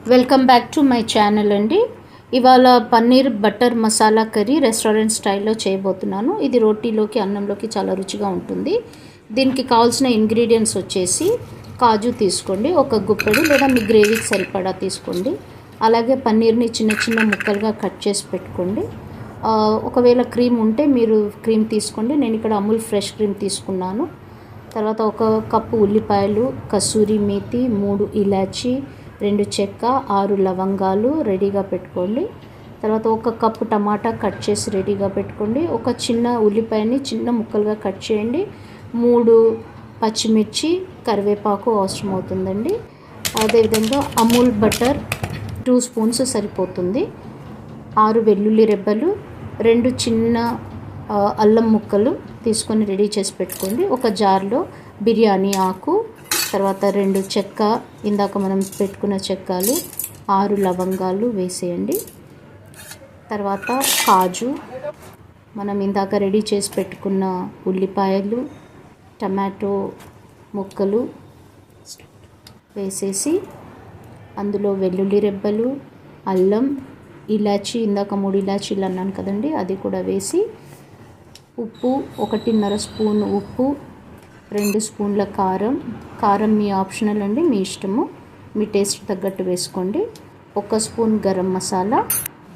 Welcome back to my channel అండి. ఇవాళ paneer butter masala curry restaurant స్టైల్లో చేయబోతున్నాను. ఇది రోటీలోకి అన్నంలోకి చాలా రుచిగా ఉంటుంది. దీనికి కావాల్సిన ఇంగ్రీడియంట్స్ వచ్చేసి కాజు తీసుకోండి, ఒక గుప్పెడు లేదా మీ గ్రేవీకి సరిపడా తీసుకోండి. అలాగే పన్నీర్ని చిన్న చిన్న ముక్కలుగా కట్ చేసి పెట్టుకోండి. ఒకవేళ క్రీమ్ ఉంటే మీరు క్రీమ్ తీసుకోండి. నేను ఇక్కడ అమూల్ ఫ్రెష్ క్రీమ్ తీసుకున్నాను. తర్వాత ఒక కప్పు ఉల్లిపాయలు, కసూరి మేతి, 3 ఇలాచీ, 2 చెక్క, 6 లవంగాలు రెడీగా పెట్టుకోండి. తర్వాత ఒక కప్పు టమాటా కట్ చేసి రెడీగా పెట్టుకోండి. ఒక చిన్న ఉల్లిపాయని చిన్న ముక్కలుగా కట్ చేయండి. 3 పచ్చిమిర్చి, కరివేపాకు అవసరం అవుతుందండి. అదేవిధంగా అమూల్ బటర్ 2 స్పూన్స్ సరిపోతుంది. 6 వెల్లుల్లి రెబ్బలు, 2 చిన్న అల్లం ముక్కలు తీసుకొని రెడీ చేసి పెట్టుకోండి. ఒక జార్లో బిర్యానీ ఆకు, తర్వాత 2 చెక్క, ఇందాక మనం పెట్టుకున్న చెక్కలు, 6 లవంగాలు వేసేయండి. తర్వాత కాజు, మనం ఇందాక రెడీ చేసి పెట్టుకున్న ఉల్లిపాయలు, టమాటో ముక్కలు వేసేసి అందులో వెల్లుల్లి రెబ్బలు, అల్లం, ఇలాచీ, ఇందాక 3 ఇలాచీలు అన్నాను కదండి, అది కూడా వేసి ఉప్పు, 1.5 స్పూన్ ఉప్పు, 2 స్పూన్ల కారం మీ ఆప్షనల్ అండి, మీ ఇష్టము, మీ టేస్ట్ తగ్గట్టు వేసుకోండి. 1 స్పూన్ గరం మసాలా,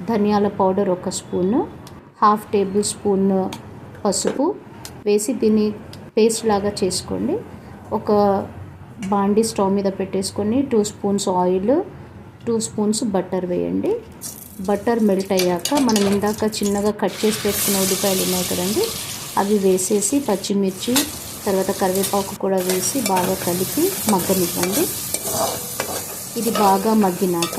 ధనియాల పౌడర్ 1 స్పూను, 1/2 టేబుల్ స్పూన్ పసుపు వేసి దీన్ని పేస్ట్ లాగా చేసుకోండి. ఒక బాండీ స్టవ్ మీద పెట్టేసుకొని 2 స్పూన్స్ ఆయిల్, 2 స్పూన్స్ బటర్ వేయండి. బటర్ మెల్ట్ అయ్యాక మనం ఇందాక చిన్నగా కట్ చేసి పెట్టుకున్న ఉల్లిపాయలు ఉన్నాయి కదండి, అవి వేసేసి పచ్చిమిర్చి, తర్వాత కరివేపాకు కూడా వేసి బాగా కలిపి మగ్గనివ్వండి. ఇది బాగా మగ్గినాక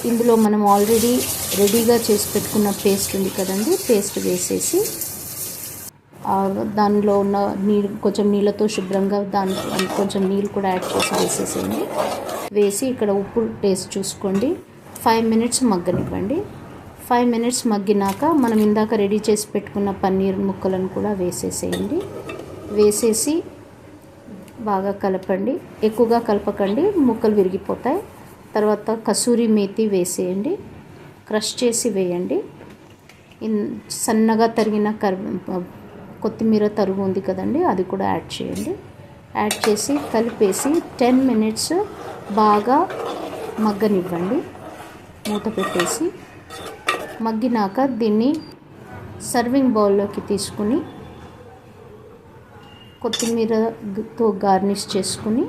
ఇందులో మనం ఆల్రెడీ రెడీగా చేసి పెట్టుకున్న పేస్ట్ ఉంది కదండి, పేస్ట్ వేసేసి దానిలో ఉన్న నీళ్ళు కొంచెం నీళ్ళతో శుభ్రంగా దానికి కొంచెం నీళ్ళు కూడా యాడ్ చేసి వేసేసేయండి. వేసి ఇక్కడ ఉప్పు టేస్ట్ చూసుకోండి. 5 మినిట్స్ మగ్గనివ్వండి. 5 మినిట్స్ మగ్గినాక మనం ఇందాక రెడీ చేసి పెట్టుకున్న పన్నీర్ ముక్కలను కూడా వేసేసేయండి. వేసేసి బాగా కలపండి. ఎక్కువగా కలపకండి, ముక్కలు విరిగిపోతాయి. తర్వాత కసూరి మేతి వేసేయండి, క్రష్ చేసి వేయండి. సన్నగా తరిగిన కొత్తిమీర తరుగు ఉంది కదండి, అది కూడా యాడ్ చేయండి. యాడ్ చేసి కలిపేసి 10 మినిట్స్ బాగా మగ్గనివ్వండి. మూత పెట్టేసి మగ్గినాక దీన్ని సర్వింగ్ బౌల్లోకి తీసుకుని కొత్తిమీరతో గార్నిష్ చేసుకుని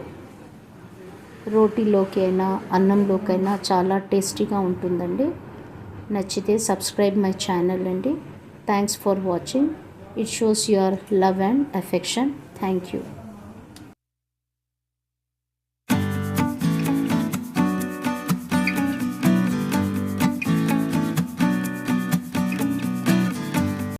రోటీలోకి అయినా అన్నంలోకైనా చాలా టేస్టీగా ఉంటుందండి. నచ్చితే సబ్స్క్రైబ్ మై ఛానల్ అండి. Thanks for watching. It shows your love and affection. Thank you.